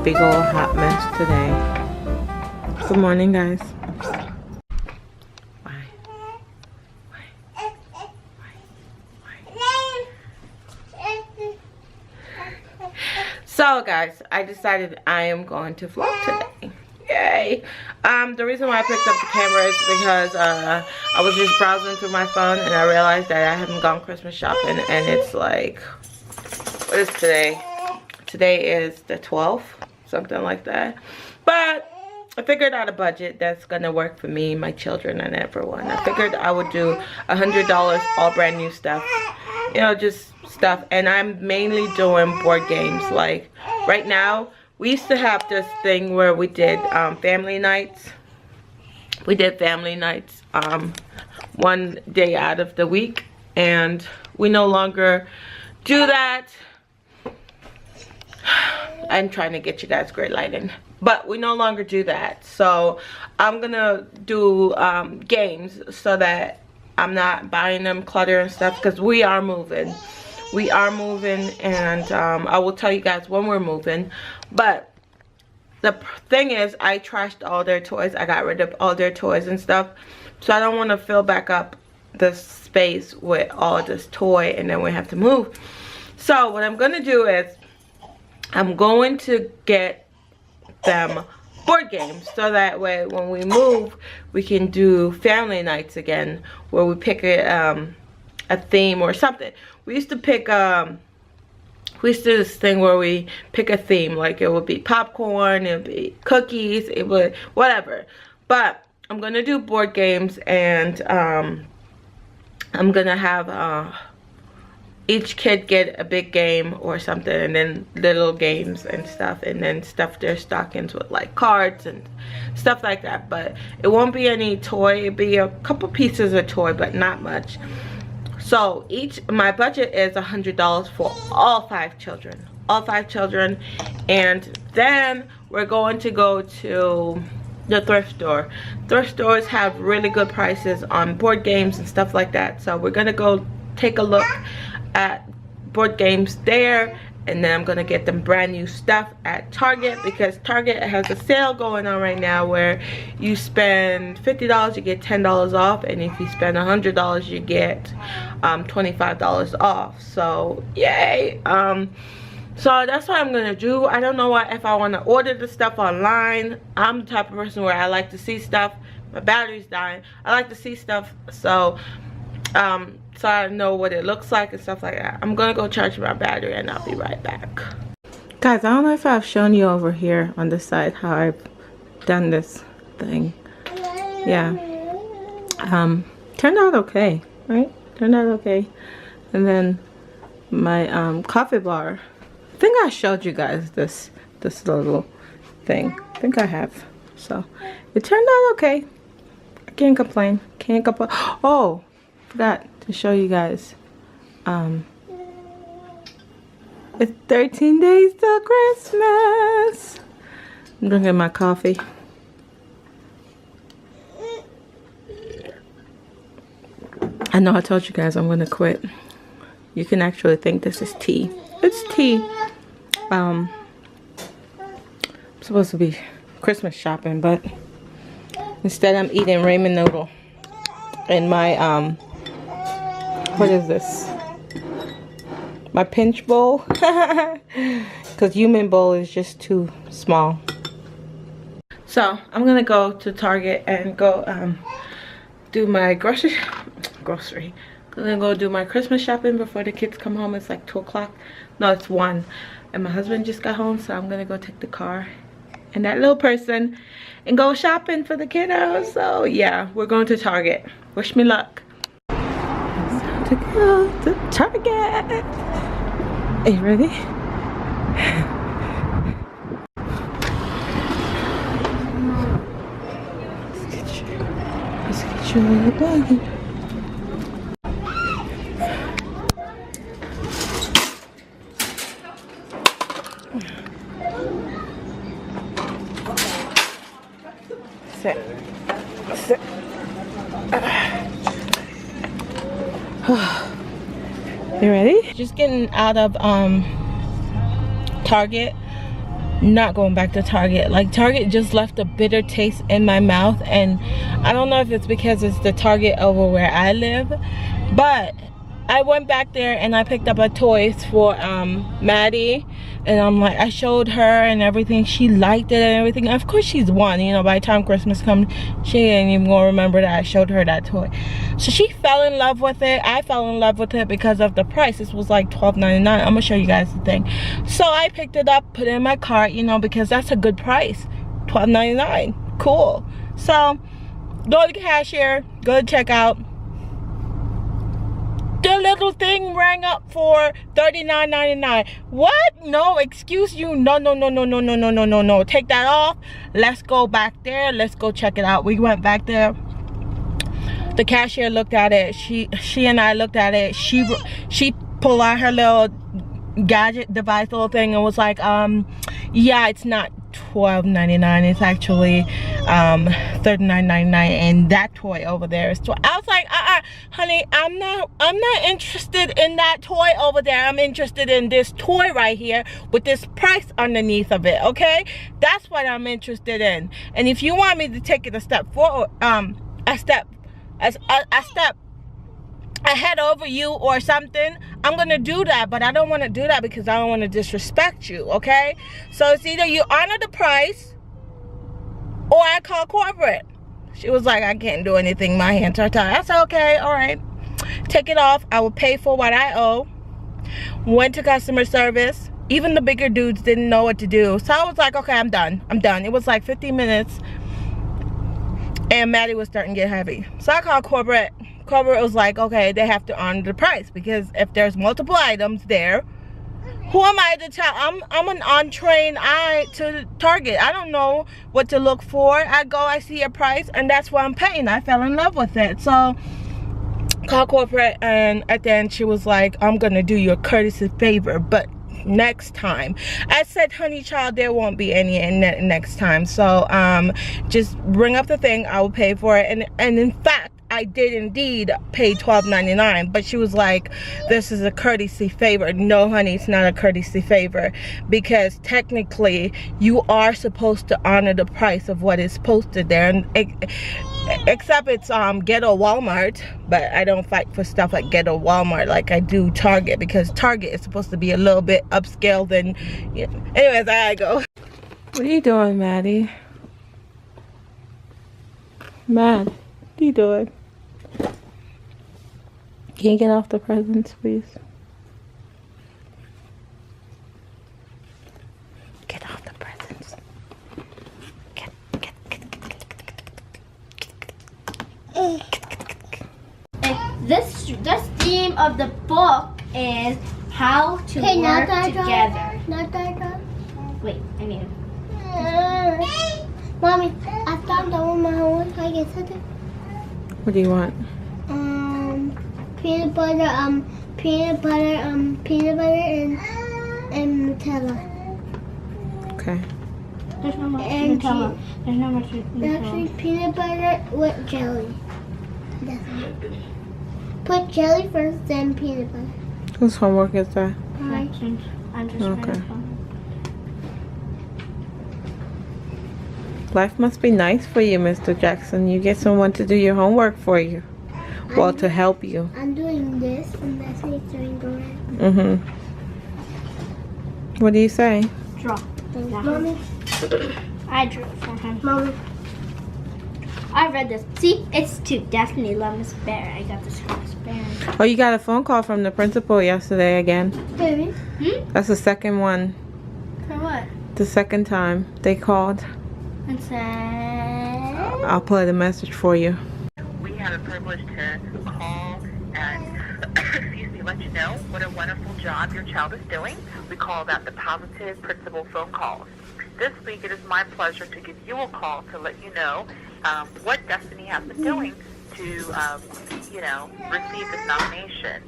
big old hot mess today. Good morning, guys. So guys, I decided I am going to vlog today. Yay. The reason why I picked up the camera is because I was just browsing through my phone and I realized that I haven't gone Christmas shopping, and it's like, what is today? Today is the 12th, something like that. But I figured out a budget that's gonna work for me, my children, and everyone. I figured I would do $100, all brand new stuff, you know, just stuff. And I'm mainly doing board games. Like right now, we used to have this thing where we did family nights. We did family nights one day out of the week, and we no longer do that. I'm trying to get you guys great lighting, but we no longer do that. So I'm gonna do games so that I'm not buying them clutter and stuff, because we are moving. We are moving, and I will tell you guys when we're moving. But the thing is, I trashed all their toys. I got rid of all their toys and stuff, so I don't want to fill back up the space with all this toy and then we have to move. So what I'm gonna do is I'm going to get them board games, so that way when we move we can do family nights again, where we pick a theme or something. We used to pick we used to do this thing where we pick a theme, like it would be popcorn, it would be cookies, it would whatever. But I'm gonna do board games, and I'm gonna have each kid get a big game or something, and then little games and stuff, and then stuff their stockings with like cards and stuff like that. But it won't be any toy. It'll be a couple pieces of toy, but not much. So my budget is $100 for all 5 children. All 5 children. And then we're going to go to the thrift store. Thrift stores have really good prices on board games and stuff like that. So we're gonna go take a look at board games there, and then I'm gonna get them brand new stuff at Target, because Target has a sale going on right now where you spend $50, you get $10 off, and if you spend $100, you get $25 off. So yay. So that's what I'm gonna do. I don't know if I want to order the stuff online. I'm the type of person where I like to see stuff. My battery's dying. I like to see stuff, so so I know what it looks like and stuff like that. I'm gonna go charge my battery and I'll be right back. Guys, I don't know if I've shown you over here on this side how I've done this thing. Yeah. Turned out okay, right? Turned out okay. And then my coffee bar. I think I showed you guys this little thing. I think I have. So it turned out okay. I can't complain. Can't complain. Oh, forgot to show you guys. It's 13 days till Christmas. I'm drinking my coffee. I know I told you guys I'm gonna quit. You can actually think this is tea. It's tea. I'm supposed to be Christmas shopping, but instead I'm eating ramen noodle in my what is this? My pinch bowl, because human bowl is just too small. So I'm gonna go to Target and go do my grocery. I'm gonna go do my Christmas shopping before the kids come home. It's like 2 o'clock. No, it's 1. And my husband just got home, so I'm gonna go take the car and that little person and go shopping for the kiddos. So yeah, we're going to Target. Wish me luck. It's time to go to Target. Are you ready? Let's get you a little buggy. Sit. Sit. You ready? Just getting out of Target. not going back to Target. Like, Target just left a bitter taste in my mouth, and I don't know if it's because it's the Target over where I live, but I went back there and I picked up a toys for Maddie, and I'm like, I showed her and everything. She liked it and everything. Of course she's one, you know, by the time Christmas comes, she ain't even gonna remember that I showed her that toy. So she fell in love with it. I fell in love with it because of the price. This was like $12.99. I'm gonna show you guys the thing. So I picked it up, put it in my cart, you know, because that's a good price. $12.99. Cool. So go to the cashier, go to checkout. The little thing rang up for $39.99. What? No, excuse you. No. Take that off. Let's go back there. Let's go check it out. We went back there. The cashier looked at it. She and I looked at it. She pulled out her little gadget device little thing and was like, yeah, it's not $12.99. It's actually $39.99, and that toy over there is I was like, honey, I'm not interested in that toy over there. I'm interested in this toy right here with this price underneath of it. Okay, that's what I'm interested in. And if you want me to take it a step forward, a step ahead over you or something, I'm gonna do that. But I don't want to do that because I don't want to disrespect you. Okay, so it's either you honor the price or I call corporate. She was like, I can't do anything, my hands are tied. I said, okay, all right, take it off. I will pay for what I owe. Went to customer service. Even the bigger dudes didn't know what to do, so I was like, okay, I'm done. It was like 15 minutes and Maddie was starting to get heavy, so I called corporate. Corporate was like, okay, they have to honor the price because if there's multiple items there, who am I to tell? I'm an untrained eye to Target. I don't know what to look for. I go, I see a price, and that's what I'm paying. I fell in love with it. So call corporate, and at the end she was like, I'm gonna do you a courtesy favor, but next time. I said, honey child, there won't be any next time. So just bring up the thing, I will pay for it. And in fact, I did indeed pay $12.99, but she was like, this is a courtesy favor. No, honey, it's not a courtesy favor, because technically you are supposed to honor the price of what is posted there, and except it's ghetto Walmart. But I don't fight for stuff like ghetto Walmart like I do Target, because Target is supposed to be a little bit upscale than, you know. Anyways, I go. What are you doing, Maddie? What are you doing? Can you get off the presents, please? Get off the presents. Get. This theme of the book is how to work together. Wait, I need it. Mommy, I found out my homework. Can I get something? What do you want? Peanut butter and Nutella. Okay. There's no much Nutella. There's no much Nutella. Actually, peanut butter with jelly. That's it. Put jelly first, then peanut butter. Whose homework is that? I'm just okay. Life must be nice for you, Mr. Jackson. You get someone to do your homework for you. Well, to help you. I'm doing this, and that's me doing the rest. What do you say? Draw. Mommy. I drew it for him. Mommy. I read this. See, it's to definitely love Miss Bear. I got this from Miss Bear. Oh, you got a phone call from the principal yesterday again. Baby. That's the second one. For what? The second time they called. And said... I'll play the message for you. We have a privilege to call and let you know what a wonderful job your child is doing. We call that the positive principal phone calls. This week it is my pleasure to give you a call to let you know what Destiny has been doing to, receive this nomination.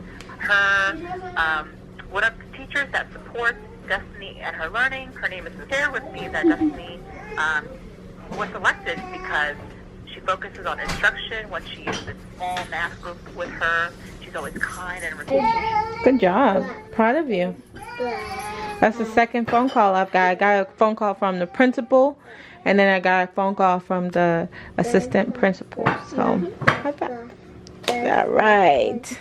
One of the teachers that supports Destiny and her learning, her name is shared with me that Destiny was selected because she focuses on instruction when she is in small math groups with her. She's always kind and respectful. Good job. Proud of you. That's the second phone call I've got. I got a phone call from the principal, and then I got a phone call from the assistant principal. So, all right.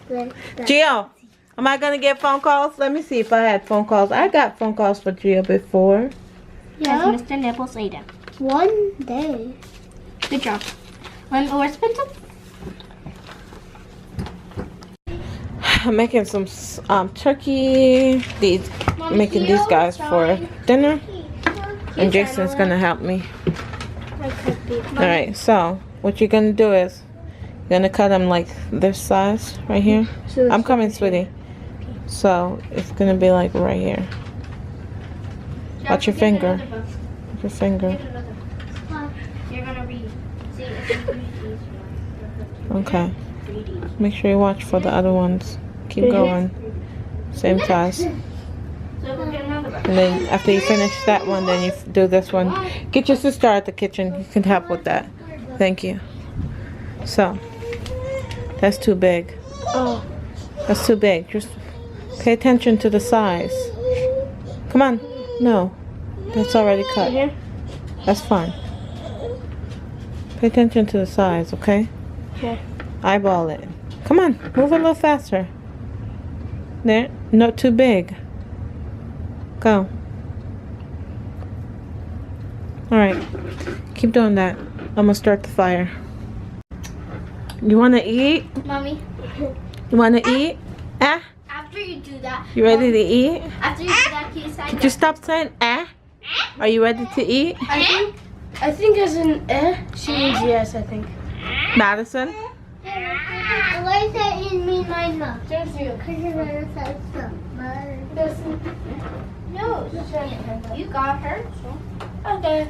Gio, am I gonna get phone calls? Let me see if I had phone calls. I got phone calls for Gio before. Yeah. Mr. Nibbles ate it. One day. Good job. Where's pencil? I'm making some turkey. Making these guys for dinner, and Jason's gonna help me. All right. So what you're gonna do is you're gonna cut them like this size right here. I'm coming, sweetie. So it's gonna be like right here. Watch your finger. Watch your finger. You're gonna read. Okay. Make sure you watch for the other ones. Keep going. Same size. And then after you finish that one, then you do this one. Get your sister at the kitchen. You can help with that. Thank you. So, that's too big. Oh, that's too big. Just pay attention to the size. Come on. No. That's already cut. That's fine. Pay attention to the size, okay? Okay. Eyeball it. Come on. Move a little faster. There. Not too big. Go. Alright. Keep doing that. I'm gonna start the fire. You wanna eat? Mommy. You wanna eat? Ah? After you do that. You ready to eat? After you do that, can you say Could you stop saying ah? Are you ready to eat? I think as an she means yes, I think. Madison? Why is that in me my mouth? Just you. Because you're going to say something. No, you got her. Okay.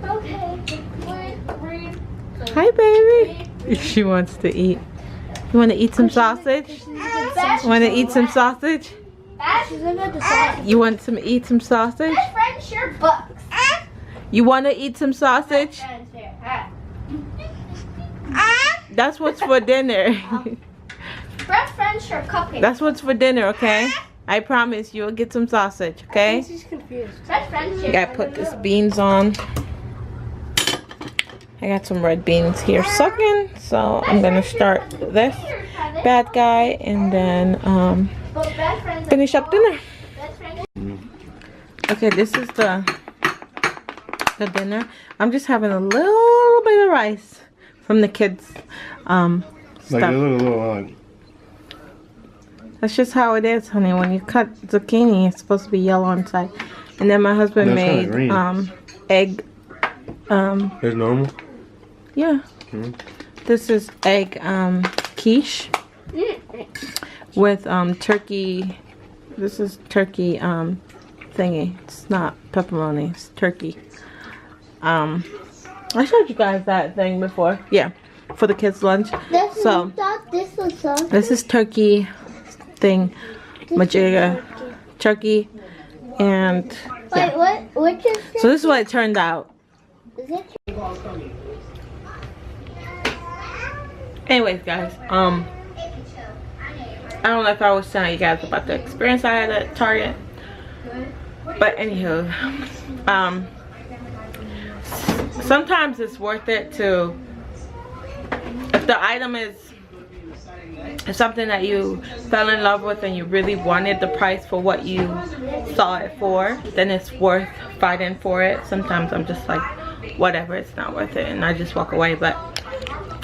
Okay. Hi, baby. She wants to eat. You want to eat some sausage? Want to eat some sausage? You want to eat some sausage? Best friend share books. You want to eat some sausage? That's what's for dinner. Best friend share cupcakes. That's what's for dinner, okay? I promise you'll get some sausage, okay? She's confused. Best friend share. I gotta put these beans on. I got some red beans here sucking, so I'm gonna start this bad guy and then finish up dinner. Okay, this is the dinner. I'm just having a little bit of rice from the kids stuff. Like a little That's just how it is, honey. When you cut zucchini, it's supposed to be yellow inside. And then my husband made egg. It's normal. Yeah. This is egg quiche with turkey. This is turkey thingy. It's not pepperoni. It's turkey. I showed you guys that thing before. Yeah, for the kids' lunch. So this is turkey thing, majigga turkey, and yeah. Wait, which is So this is what it turned out. Is it? Anyways, guys, I don't know if I was telling you guys about the experience I had at Target, but anywho, sometimes it's worth it to, if the item is something that you fell in love with and you really wanted the price for what you saw it for, then it's worth fighting for it. Sometimes I'm just like, whatever, it's not worth it, and I just walk away. But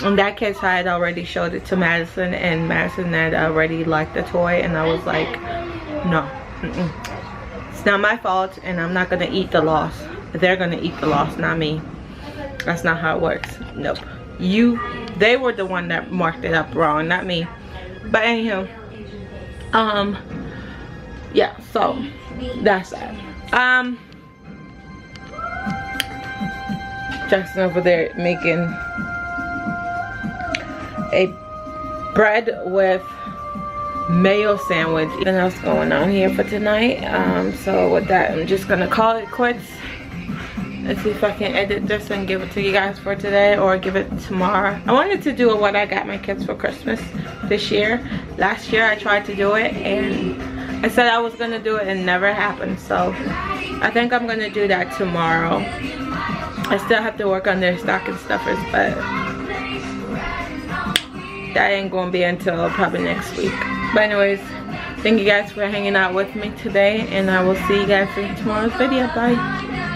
in that case, I had already showed it to Madison, and Madison had already liked the toy, and I was like, no, it's not my fault, and I'm not gonna eat the loss. They're gonna eat the loss, not me. That's not how it works. Nope. They were the one that marked it up wrong, not me. But anyhow, yeah, so that's that. Jaxson over there making a bread with mayo sandwich. Nothing else going on here for tonight. So with that, I'm just gonna call it quits Let's see if I can edit this and give it to you guys for today or give it tomorrow. I wanted to do what I got my kids for Christmas this year. Last year I tried to do it and I said I was gonna do it and never happened. So I think I'm gonna do that tomorrow. I still have to work on their stocking stuffers, but that ain't gonna be until probably next week. But anyways, thank you guys for hanging out with me today, and I will see you guys in tomorrow's video. Bye.